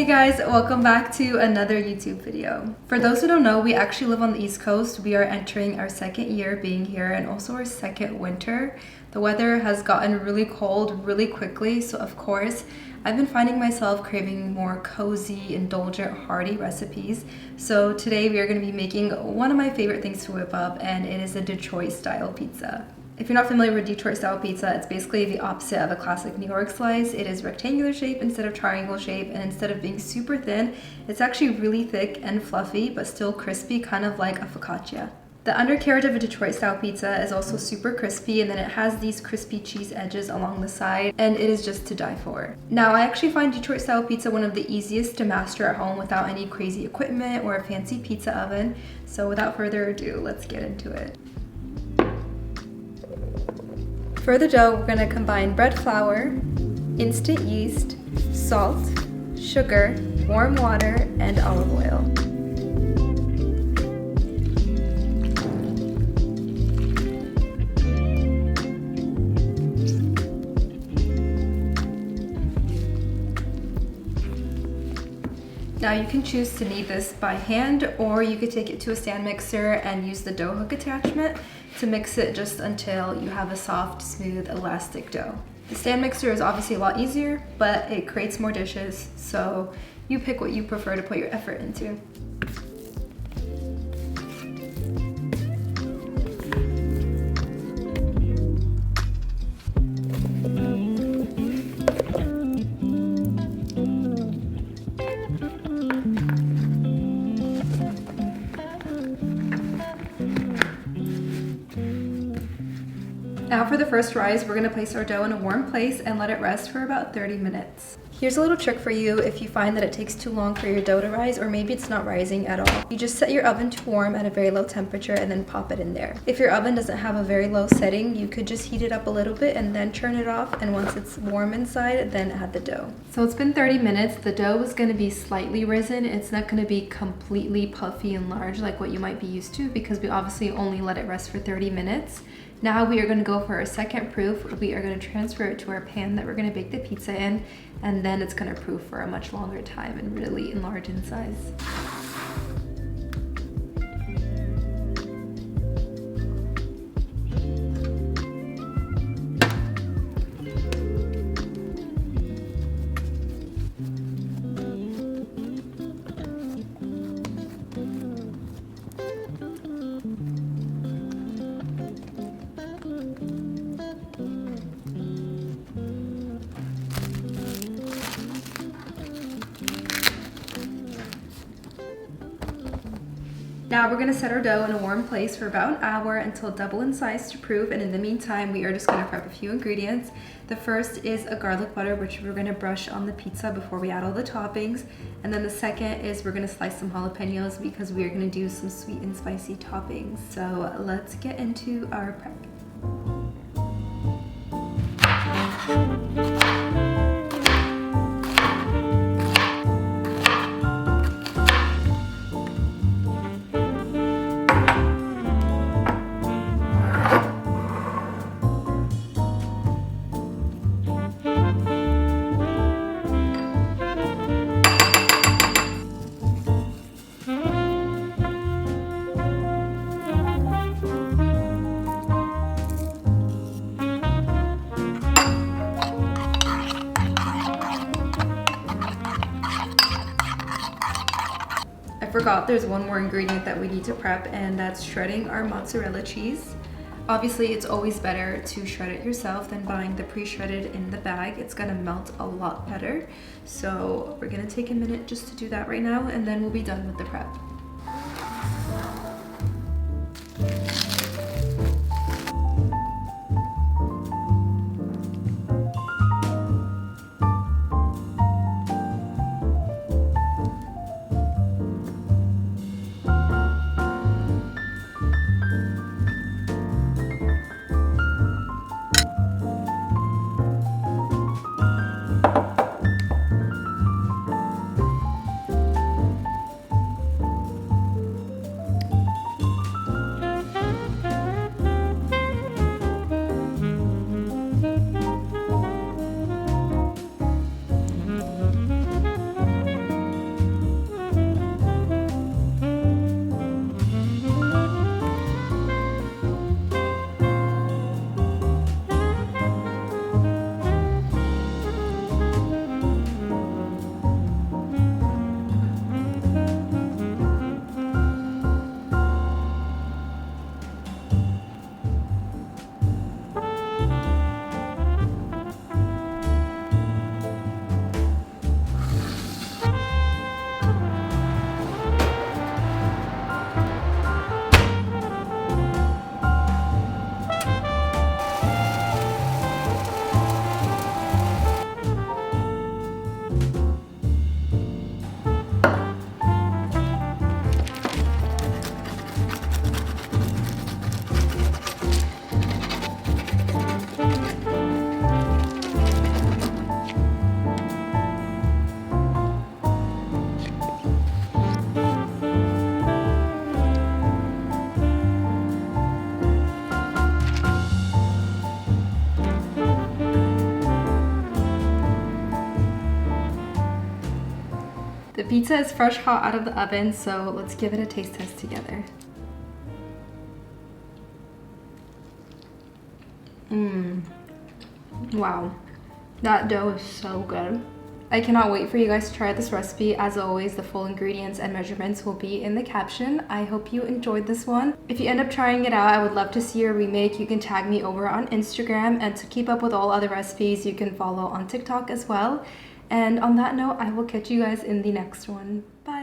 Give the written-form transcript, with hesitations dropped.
Hey guys, welcome back to another YouTube video. For those who don't know, we actually live on the East Coast. We are entering our second year being here and also our second winter. The weather has gotten really cold really quickly, so of course, I've been finding myself craving more cozy, indulgent, hearty recipes. So today we are going to be making one of my favorite things to whip up, and it is a Detroit style pizza. If you're not familiar with Detroit style pizza, it's basically the opposite of a classic New York slice. It is rectangular shape instead of triangle shape, and instead of being super thin, it's actually really thick and fluffy, but still crispy, kind of like a focaccia. The undercarriage of a Detroit style pizza is also super crispy, and then it has these crispy cheese edges along the side, and it is just to die for. Now, I actually find Detroit style pizza one of the easiest to master at home without any crazy equipment or a fancy pizza oven. So without further ado, let's get into it. For the dough, we're going to combine bread flour, instant yeast, salt, sugar, warm water, and olive oil. Now you can choose to knead this by hand, or you could take it to a stand mixer and use the dough hook attachment to mix it just until you have a soft, smooth, elastic dough. The stand mixer is obviously a lot easier, but it creates more dishes, so you pick what you prefer to put your effort into. Now for the first rise, we're going to place our dough in a warm place and let it rest for about 30 minutes. Here's a little trick for you if you find that it takes too long for your dough to rise, or maybe it's not rising at all. You just set your oven to warm at a very low temperature and then pop it in there. If your oven doesn't have a very low setting, you could just heat it up a little bit and then turn it off, and once it's warm inside, then add the dough. So it's been 30 minutes. The dough is going to be slightly risen. It's not going to be completely puffy and large like what you might be used to, because we obviously only let it rest for 30 minutes. Now we are going to go for our second proof. We are going to transfer it to our pan that we're going to bake the pizza in, and then it's going to proof for a much longer time and really enlarge in size. Now we're going to set our dough in a warm place for about an hour until double in size to proof, and in the meantime we are just going to prep a few ingredients. The first is a garlic butter, which we're going to brush on the pizza before we add all the toppings, and then the second is we're going to slice some jalapenos because we are going to do some sweet and spicy toppings. So let's get into our prep. I forgot there's one more ingredient that we need to prep, and that's shredding our mozzarella cheese. Obviously, it's always better to shred it yourself than buying the pre-shredded in the bag. It's gonna melt a lot better. So we're gonna take a minute just to do that right now, and then we'll be done with the prep. pizza is fresh hot out of the oven, so let's give it a taste test together. Wow, that dough is so good. I cannot wait for you guys to try this recipe. As always, the full ingredients and measurements will be in the caption. I hope you enjoyed this one. If you end up trying it out, I would love to see your remake. You can tag me over on Instagram, and to keep up with all other recipes, you can follow on TikTok as well. And on that note, I will catch you guys in the next one. Bye!